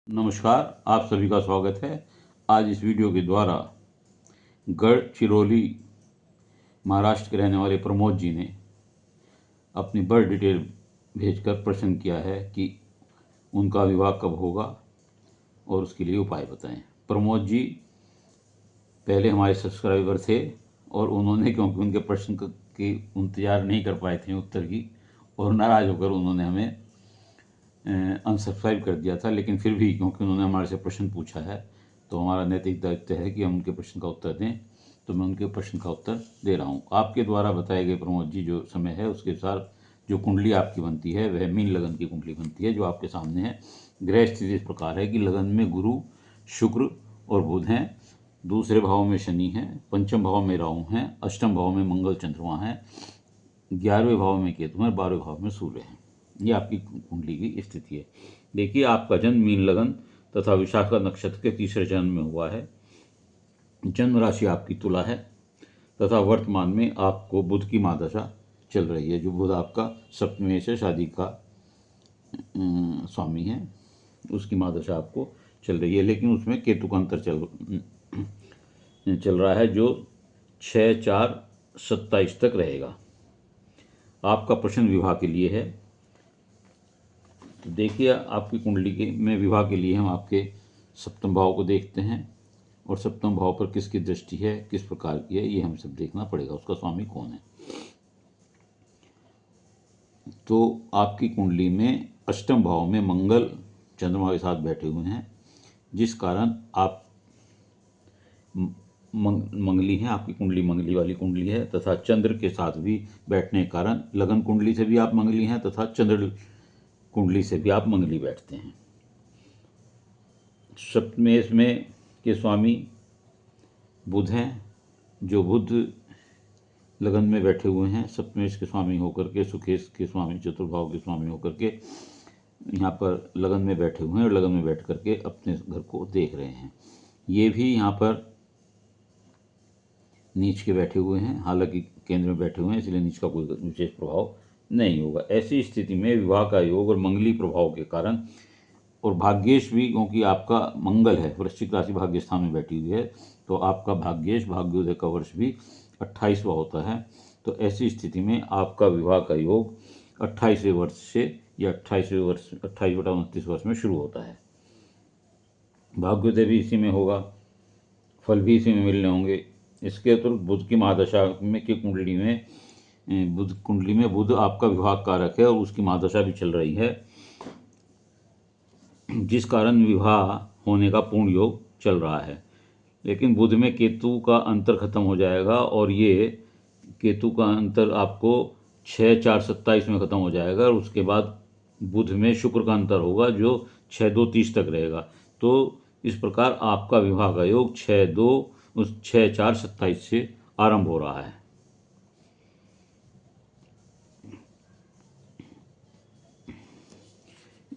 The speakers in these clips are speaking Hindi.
नमस्कार, आप सभी का स्वागत है। आज इस वीडियो के द्वारा गढ़चिरौली महाराष्ट्र के रहने वाले प्रमोद जी ने अपनी बर्थ डिटेल भेजकर प्रश्न किया है कि उनका विवाह कब होगा और उसके लिए उपाय बताएं। प्रमोद जी पहले हमारे सब्सक्राइबर थे और उन्होंने, क्योंकि उनके प्रश्न की इंतजार नहीं कर पाए थे उत्तर की, और नाराज़ होकर उन्होंने हमें अनसब्सक्राइब कर दिया था। लेकिन फिर भी क्योंकि उन्होंने हमारे से प्रश्न पूछा है तो हमारा नैतिक दायित्व है कि हम उनके प्रश्न का उत्तर दें, तो मैं उनके प्रश्न का उत्तर दे रहा हूँ। आपके द्वारा बताए गए प्रमोद जी जो समय है उसके अनुसार जो कुंडली आपकी बनती है वह मीन लगन की कुंडली बनती है, जो आपके सामने है। ग्रह स्थिति इस प्रकार है कि लगन में गुरु, शुक्र और बुध हैं, दूसरे भाव में शनि है, पंचम भाव में राहु हैं, अष्टम भाव में मंगल चंद्रमा है, 11वें भाव में केतु है, 12वें भाव में सूर्य है। ये आपकी कुंडली की स्थिति है। देखिए, आपका जन्म मीन लगन तथा विशाखा नक्षत्र के तीसरे चरण में हुआ है। जन्म राशि आपकी तुला है तथा वर्तमान में आपको बुध की महादशा चल रही है, जो बुध आपका सप्तमेश से शादी का स्वामी है, उसकी महादशा आपको चल रही है। लेकिन उसमें केतु का अंतर चल रहा है, जो 6/4/27 तक रहेगा। आपका प्रश्न विवाह के लिए है। तो देखिए, आपकी कुंडली के में विवाह के लिए हम आपके सप्तम भाव को देखते हैं, और सप्तम भाव पर किसकी दृष्टि है, किस प्रकार की है, ये हम सब देखना पड़ेगा, उसका स्वामी कौन है। तो आपकी कुंडली में अष्टम भाव में मंगल चंद्रमा के साथ बैठे हुए हैं, जिस कारण आप मंगली हैं। आपकी कुंडली मंगली वाली कुंडली है तथा चंद्र के साथ भी बैठने के कारण लगन कुंडली से भी आप मंगली हैं तथा चंद्र कुंडली से भी आप मंगली बैठते हैं। सप्तमेश में के स्वामी बुध हैं, जो बुध लगन में बैठे हुए हैं, सप्तमेश के स्वामी होकर के, सुखेश के स्वामी, चतुर्भाव के स्वामी होकर के यहाँ पर लगन में बैठे हुए हैं और लगन में बैठ करके अपने घर को देख रहे हैं। ये भी यहाँ पर नीच के बैठे हुए हैं, हालांकि केंद्र में बैठे हुए हैं, इसलिए नीच का कोई विशेष प्रभाव नहीं होगा। ऐसी स्थिति में विवाह का योग और मंगली प्रभाव के कारण, और भाग्येश भी, क्योंकि आपका मंगल है, वृश्चिक राशि भाग्य स्थान में बैठी हुई है, तो आपका भाग्येश, भाग्योदय का वर्ष भी 28वां होता है। तो ऐसी स्थिति में आपका विवाह का योग 28वें वर्ष से या 28वें वर्ष 28/29 वर्ष में शुरू होता है। भाग्योदय भी इसी में होगा, फल भी इसी में मिलने होंगे। इसके अतिरिक्त बुध की महादशा में की कुंडली में बुध आपका विवाह कारक है और उसकी महादशा भी चल रही है, जिस कारण विवाह होने का पूर्ण योग चल रहा है। लेकिन बुध में केतु का अंतर खत्म हो जाएगा, और ये केतु का अंतर आपको 6/4/27 में खत्म हो जाएगा, और उसके बाद बुध में शुक्र का अंतर होगा, जो 6/2/30 तक रहेगा। तो इस प्रकार आपका विवाह का योग 6/4/27 से आरंभ हो रहा है।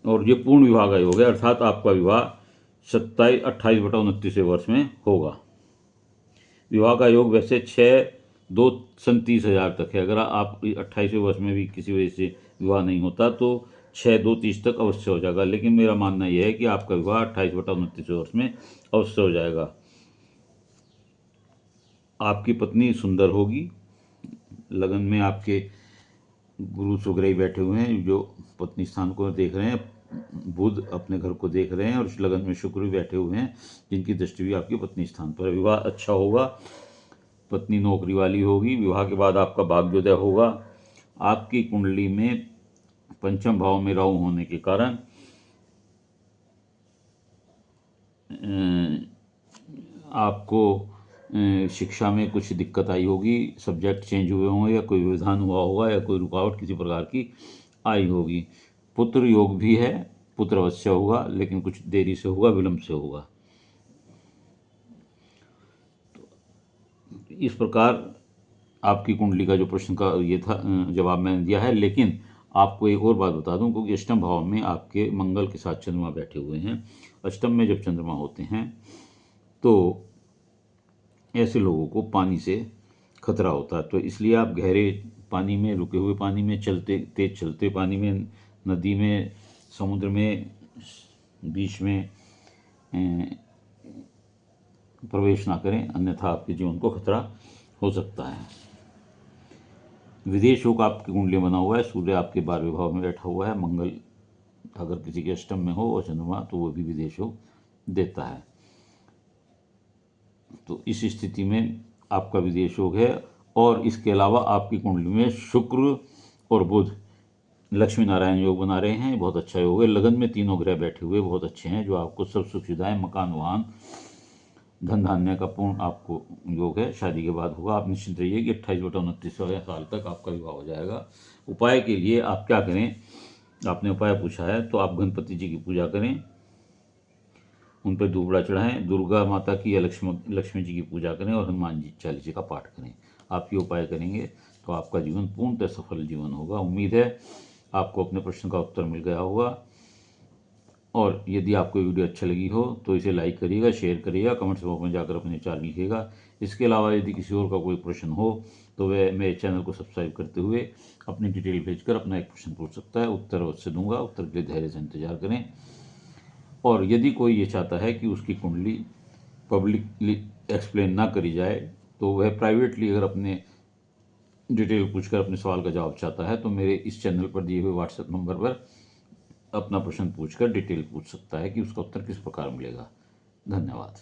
और ये पूर्ण विवाह का योग है, अर्थात आपका विवाह 28/29 वर्ष में होगा। विवाह का योग वैसे 6/2/30 तक है। अगर आप 28वें वर्ष में भी किसी वजह से विवाह नहीं होता तो 6/2/30 तक अवश्य हो जाएगा। लेकिन मेरा मानना यह है कि आपका विवाह 28/29 वर्ष में अवश्य हो जाएगा। आपकी पत्नी सुंदर होगी। लगन में आपके गुरु सुग्रही बैठे हुए हैं, जो पत्नी स्थान को देख रहे हैं। बुध अपने घर को देख रहे हैं, और लगन में शुक्र भी बैठे हुए हैं, जिनकी दृष्टि भी आपकी पत्नी स्थान पर है। विवाह अच्छा होगा, पत्नी नौकरी वाली होगी। विवाह के बाद आपका भाग्योदय होगा। आपकी कुंडली में पंचम भाव में राहु होने के कारण आपको शिक्षा में कुछ दिक्कत आई होगी, सब्जेक्ट चेंज हुए होंगे, या कोई व्यवधान हुआ होगा, या कोई रुकावट किसी प्रकार की आई होगी। पुत्र योग भी है, पुत्र अवश्य होगा, लेकिन कुछ देरी से होगा, विलंब से होगा। तो इस प्रकार आपकी कुंडली का जो प्रश्न का ये था, जवाब मैंने दिया है। लेकिन आपको एक और बात बता दूं, क्योंकि अष्टम भाव में आपके मंगल के साथ चंद्रमा बैठे हुए हैं। अष्टम में जब चंद्रमा होते हैं तो ऐसे लोगों को पानी से खतरा होता है। तो इसलिए आप गहरे पानी में, रुके हुए पानी में, तेज चलते पानी में, नदी में, समुद्र में, बीच में प्रवेश ना करें, अन्यथा आपके जीवन को खतरा हो सकता है। विदेश योग आपकी कुंडली बना हुआ है, सूर्य आपके 12वें भाव में बैठा हुआ है, मंगल अगर किसी के अष्टम में हो और चंद्रमा तो वो भी विदेश योग देता है। तो इस स्थिति में आपका विदेश योग है। और इसके अलावा आपकी कुंडली में शुक्र और बुध लक्ष्मी नारायण योग बना रहे हैं, बहुत अच्छा योग है। लगन में तीनों ग्रह बैठे हुए बहुत अच्छे हैं, जो आपको सब सुख सुविधाएं, मकान, वाहन, धन धान्य का पूर्ण आपको योग है। शादी के बाद होगा। आप निश्चिंत रहिए कि 28-29 साल तक आपका विवाह हो जाएगा। उपाय के लिए आप क्या करें, आपने उपाय पूछा है तो आप गणपति जी की पूजा करें, उन पर दूबड़ा चढ़ाएं, दुर्गा माता की या लक्ष्मी जी की पूजा करें और हनुमान जी चालीसा का पाठ करें। आप ये उपाय करेंगे तो आपका जीवन पूर्णतः सफल जीवन होगा। उम्मीद है आपको अपने प्रश्न का उत्तर मिल गया होगा। और यदि आपको वीडियो अच्छा लगी हो तो इसे लाइक करिएगा, शेयर करिएगा, कमेंट्स बॉक्स में जाकर अपने विचार लिखिएगा। इसके अलावा यदि किसी और का कोई प्रश्न हो तो वह मेरे चैनल को सब्सक्राइब करते हुए अपनी डिटेल भेजकर अपना एक प्रश्न पूछ सकता है। उत्तर अवश्य दूंगा। उत्तर के लिए धैर्य से इंतजार करें। और यदि कोई ये चाहता है कि उसकी कुंडली पब्लिकली एक्सप्लेन ना करी जाए तो वह प्राइवेटली अगर अपने डिटेल पूछकर अपने सवाल का जवाब चाहता है तो मेरे इस चैनल पर दिए हुए व्हाट्सएप नंबर पर अपना प्रश्न पूछकर डिटेल पूछ सकता है कि उसका उत्तर किस प्रकार मिलेगा। धन्यवाद।